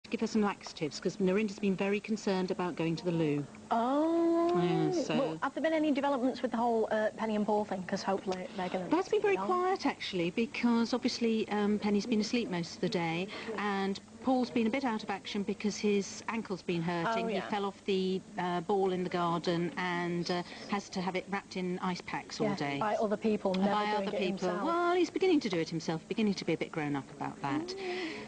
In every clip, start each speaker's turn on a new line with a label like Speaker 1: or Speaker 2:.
Speaker 1: give her some laxatives, because Narinda's been very concerned about going to the loo.
Speaker 2: Oh.
Speaker 1: Yeah, so...
Speaker 2: Well, have there been any developments with the whole Penny and Paul thing? Because hopefully they're going to...
Speaker 1: That's been very quiet, actually, because obviously Penny's been asleep most of the day, and Paul's been a bit out of action because his ankle's been hurting.
Speaker 2: Oh, yeah.
Speaker 1: He fell off the ball in the garden and has to have it wrapped in ice packs all day.
Speaker 2: By other people, never
Speaker 1: By
Speaker 2: doing
Speaker 1: other
Speaker 2: it
Speaker 1: people.
Speaker 2: himself.
Speaker 1: Well, he's beginning to do it himself, beginning to be a bit grown up about that.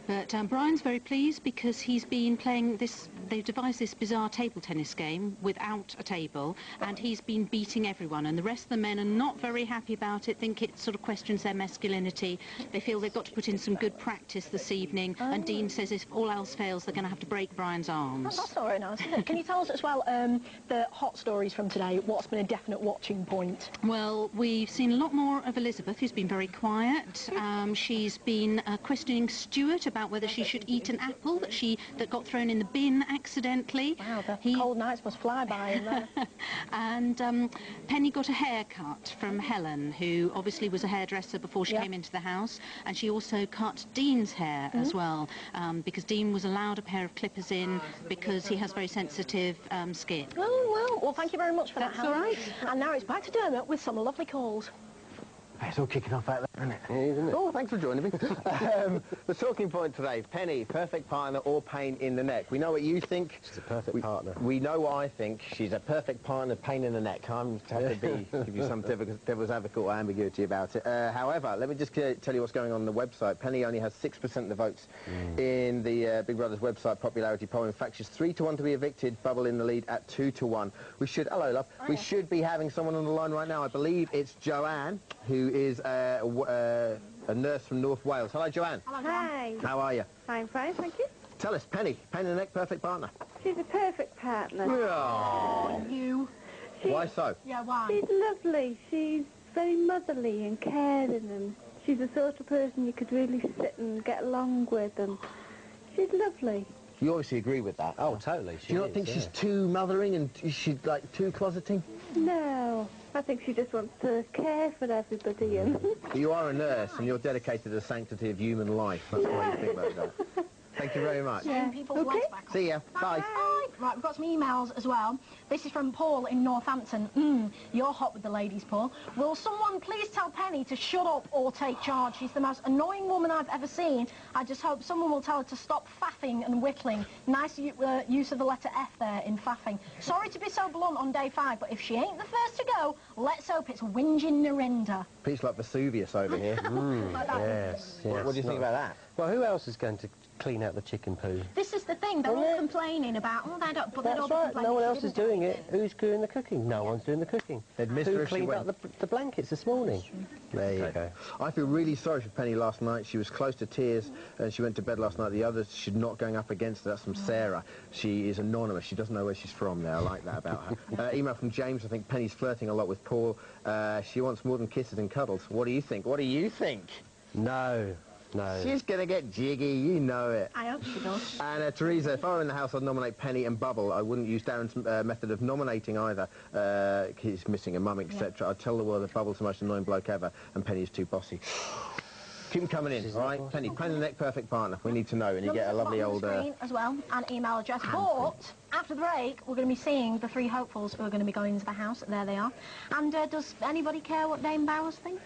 Speaker 1: But Brian's very pleased because he's been playing this, they've devised this bizarre table tennis game without a table, and he's been beating everyone, and the rest of the men are not very happy about it, think it sort of questions their masculinity. They feel they've got to put in some good practice this evening, and Dean says if all else fails, they're going to have to break Brian's arms.
Speaker 2: That's not very nice, is it? Can you tell us as well the hot stories from today? What's been a definite watching point?
Speaker 1: Well, we've seen a lot more of Elizabeth, who's been very quiet. She's been questioning Stuart about whether she should eat an apple that got thrown in the bin accidentally.
Speaker 2: Wow, the cold nights must fly by in there.
Speaker 1: And Penny got a haircut from Helen, who obviously was a hairdresser before she came into the house, and she also cut Dean's hair as well, because Dean was allowed a pair of clippers in because he has very sensitive skin.
Speaker 2: Oh, well, thank you very much for that,
Speaker 1: That's all right.
Speaker 2: And now it's back to Dermot with some lovely calls.
Speaker 3: It's all kicking off out there, isn't it?
Speaker 4: Yeah, isn't it?
Speaker 3: Oh, thanks for joining me. The talking point today, Penny, perfect partner or pain in the neck. We know what you think.
Speaker 4: She's a perfect partner.
Speaker 3: We know what I think. She's a perfect partner, pain in the neck. I'm have to give you some devil's advocate or ambiguity about it. However, let me just tell you what's going on the website. Penny only has 6% of the votes in the Big Brother's website popularity poll. In fact, she's 3-1 to be evicted. Bubble in the lead at 2-1. Hello, love. We should be having someone on the line right now. I believe it's Joanne, who is a nurse from North Wales. Hello, Joanne.
Speaker 5: Hello, Hi.
Speaker 3: How are you?
Speaker 5: I'm fine, thank you.
Speaker 3: Tell us, Penny, pain in the neck, perfect partner.
Speaker 5: She's a perfect partner.
Speaker 3: Oh.
Speaker 2: You?
Speaker 3: Why so?
Speaker 2: Yeah, why?
Speaker 5: She's lovely. She's very motherly and caring, and she's the sort of person you could really sit and get along with, and she's lovely.
Speaker 3: You obviously agree with that.
Speaker 4: Oh, totally.
Speaker 3: Do you not think she's too mothering and she's like too closeting?
Speaker 5: No, I think she just wants to care for everybody. And
Speaker 3: But you are a nurse and you're dedicated to the sanctity of human life. That's why you think about that. Thank you very much.
Speaker 2: People's lights back on.
Speaker 3: See ya. Bye.
Speaker 2: Right, we've got some emails as well. This is from Paul in Northampton. You're hot with the ladies, Paul. Will someone please tell Penny to shut up or take charge? She's the most annoying woman I've ever seen. I just hope someone will tell her to stop faffing and whittling. Nice use of the letter F there in faffing. Sorry to be so blunt on day 5, but if she ain't the first to go, let's hope it's whinging Narinda.
Speaker 3: Peace like Vesuvius over here.
Speaker 2: Like that.
Speaker 4: Yes.
Speaker 3: What do you think about that?
Speaker 4: Well, who else is going to clean out the chicken poo?
Speaker 2: This is the thing, they're all complaining about, they don't, but
Speaker 4: That's
Speaker 2: they'd all
Speaker 4: right,
Speaker 2: be complaining
Speaker 4: no one
Speaker 2: if
Speaker 4: else
Speaker 2: she
Speaker 4: is
Speaker 2: didn't.
Speaker 4: doing it. Who's doing the cooking? No one's doing the cooking.
Speaker 3: They'd missed her
Speaker 4: Who
Speaker 3: if she
Speaker 4: cleaned
Speaker 3: went.
Speaker 4: out the blankets this morning?
Speaker 3: There you go. I feel really sorry for Penny last night. She was close to tears and she went to bed last night. The others, she's not going up against her. That's from Sarah. She is anonymous. She doesn't know where she's from there. I like that about her. Email from James. I think Penny's flirting a lot with Paul. She wants more than kisses and cuddles. What do you think? What do you think?
Speaker 4: No.
Speaker 3: She's going to get jiggy, you know it.
Speaker 2: I hope she does.
Speaker 3: And Teresa, if I were in the house, I'd nominate Penny and Bubble. I wouldn't use Darren's method of nominating either. He's missing a mum, etc. I'd tell the world that Bubble's the most annoying bloke ever and Penny's too bossy. Keep them coming in, all right? Penny, pain in the neck, perfect partner. We need to know, and you get a lovely old...
Speaker 2: screen as well, and email address. But after the break, we're going to be seeing the 3 hopefuls who are going to be going into the house. There they are. And does anybody care what Dame Bowers thinks?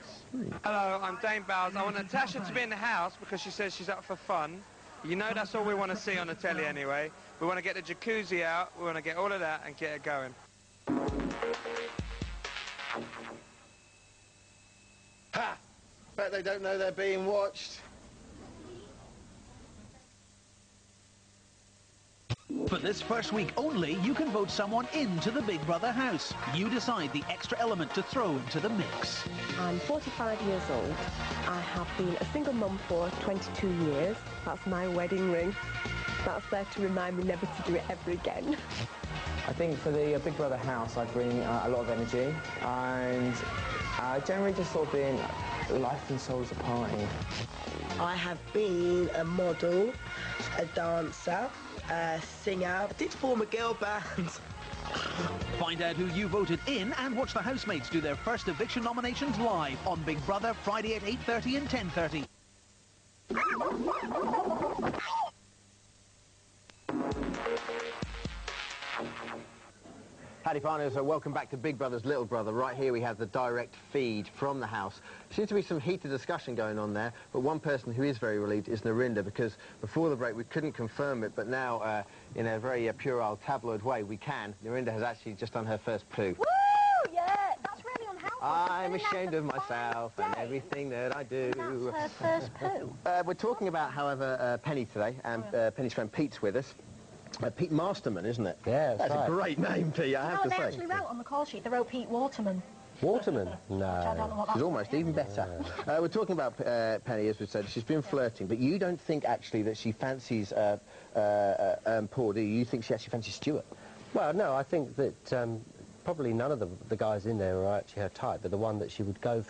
Speaker 6: Hello, I'm Dame Bowers. I want Natasha to be in the house because she says she's up for fun. You know that's all we want to see on the telly anyway. We want to get the jacuzzi out, we want to get all of that and get it going.
Speaker 3: Ha! Bet they don't know they're being watched.
Speaker 7: For this first week only, you can vote someone into the Big Brother house. You decide the extra element to throw into the mix.
Speaker 8: I'm 45 years old. I have been a single mum for 22 years. That's my wedding ring. That's there to remind me never to do it ever again.
Speaker 9: I think for the Big Brother house, I bring a lot of energy and generally just sort of being life and soul as a party.
Speaker 10: I have been a model, a dancer, a singer. I did form a girl band.
Speaker 7: Find out who you voted in and watch the housemates do their first eviction nominations live on Big Brother Friday at 8:30 and 10:30.
Speaker 3: Howdy partners, welcome back to Big Brother's Little Brother. Right here we have the direct feed from the house. Seems to be some heated discussion going on there, but one person who is very relieved is Narinder, because before the break we couldn't confirm it, but now in a very puerile tabloid way we can. Narinder has actually just done her first poo.
Speaker 2: Woo! Yeah, that's really unhelpful.
Speaker 3: I'm ashamed of myself and everything that I do.
Speaker 2: And that's her first poo.
Speaker 3: We're talking about, however, Penny today, and Penny's friend Pete's with us. Pete Masterman, isn't it?
Speaker 4: Yeah,
Speaker 3: that's
Speaker 4: right.
Speaker 3: a great name, Pete, I have to
Speaker 2: they
Speaker 3: say.
Speaker 2: actually wrote on the call sheet, they wrote Pete Waterman.
Speaker 4: Waterman? No.
Speaker 2: I don't know what
Speaker 3: She's almost even better. We're talking about Penny, as we said. She's been flirting, but you don't think actually that she fancies Paul, do you? You think she actually fancies Stuart?
Speaker 4: Well, no, I think that probably none of the guys in there are actually her type, but the one that she would go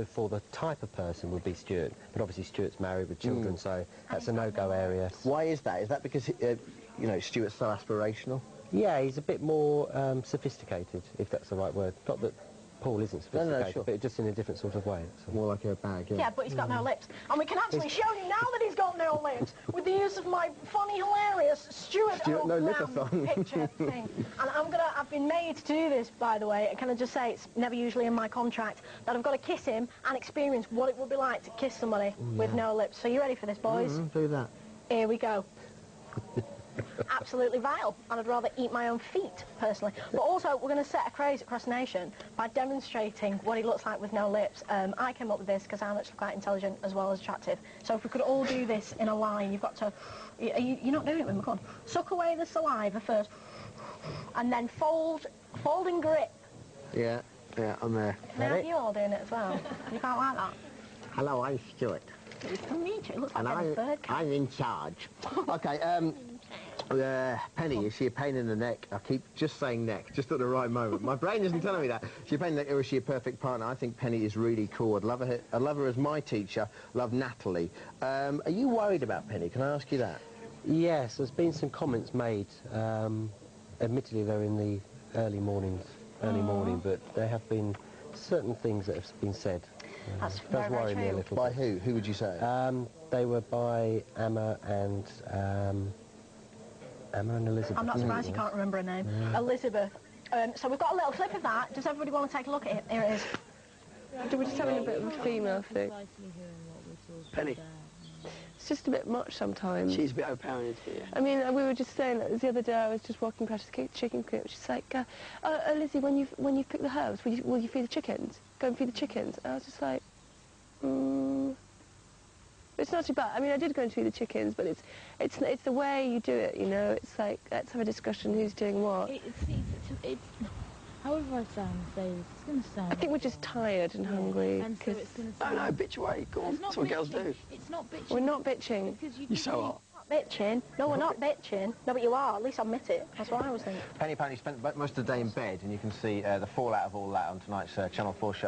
Speaker 4: for the type of person would be Stuart. But obviously Stuart's married with children, so that's a no-go area.
Speaker 3: Why is that? Is that because, you know, Stuart's so aspirational?
Speaker 4: Yeah, he's a bit more sophisticated, if that's the right word. Not that Paul isn't sophisticated,
Speaker 3: sure.
Speaker 4: but just in a different sort of way. So.
Speaker 3: More like a bag, yeah.
Speaker 2: Yeah, but he's got no lips. And we can actually show you now that he's got no lips with the use of my funny, hilarious Stuart
Speaker 3: No
Speaker 2: Brown
Speaker 3: Lipathon
Speaker 2: picture thing. And I've been made to do this, by the way. Can I just say, it's never usually in my contract, that I've got to kiss him and experience what it would be like to kiss somebody with no lips. So you ready for this, boys?
Speaker 3: Do that.
Speaker 2: Here we go. Absolutely vile, and I'd rather eat my own feet, personally. But also, we're going to set a craze across the nation by demonstrating what he looks like with no lips. I came up with this because I'm actually quite intelligent as well as attractive. So if we could all do this in a line, you've got to... You're not doing it with me, come on. Suck away the saliva first, and then fold and grip.
Speaker 3: Yeah, I'm there.
Speaker 2: Can I have you all doing it as well? You can't like that?
Speaker 3: Hello, I'm Stuart.
Speaker 2: Nice to meet you. It looks like a bird.
Speaker 3: I'm in charge. Okay, Penny, is she a pain in the neck? I keep just saying neck, just at the right moment. My brain isn't telling me that. Is she a pain in the neck, or is she a perfect partner? I think Penny is really cool. I'd love her as my teacher. Love Natalie. Are you worried about Penny? Can I ask you that?
Speaker 4: Yes, there's been some comments made. Admittedly, they're in the early morning, but there have been certain things that have been said.
Speaker 2: That's
Speaker 4: does
Speaker 2: very,
Speaker 4: worry
Speaker 2: very
Speaker 4: me a
Speaker 2: true.
Speaker 4: little
Speaker 3: By
Speaker 4: bit.
Speaker 3: who? Who would you say?
Speaker 4: They were by Emma and Elizabeth.
Speaker 2: I'm not surprised you can't remember her name. Elizabeth. So we've got a little clip of that. Does everybody want to take a look at it? Here it is.
Speaker 11: We're just having a bit of a female thing.
Speaker 12: Penny.
Speaker 11: It's just a bit much sometimes.
Speaker 12: She's a bit overpowering, isn't she?
Speaker 11: I mean, we were just saying that the other day. I was just walking past the chicken coop. She's like, Lizzie, when you pick the herbs, will you feed the chickens? Go and feed the chickens. And I was just like, It's not too bad. I mean, I did go and feed the chickens, but it's the way you do it. You know, it's like, let's have a discussion who's doing what.
Speaker 13: It's however I say this, it's going to sound...
Speaker 11: I think we're just tired and hungry.
Speaker 13: And so it's going to sound...
Speaker 12: No, bitch away, go on. That's what girls do.
Speaker 13: It's not bitching.
Speaker 11: We're not bitching.
Speaker 12: You so are.
Speaker 2: Bitching? No, we're not bitching. No, but you are. At least admit it. That's what I was thinking.
Speaker 3: Penny apparently spent most of the day in bed, and you can see the fallout of all that on tonight's Channel 4 show.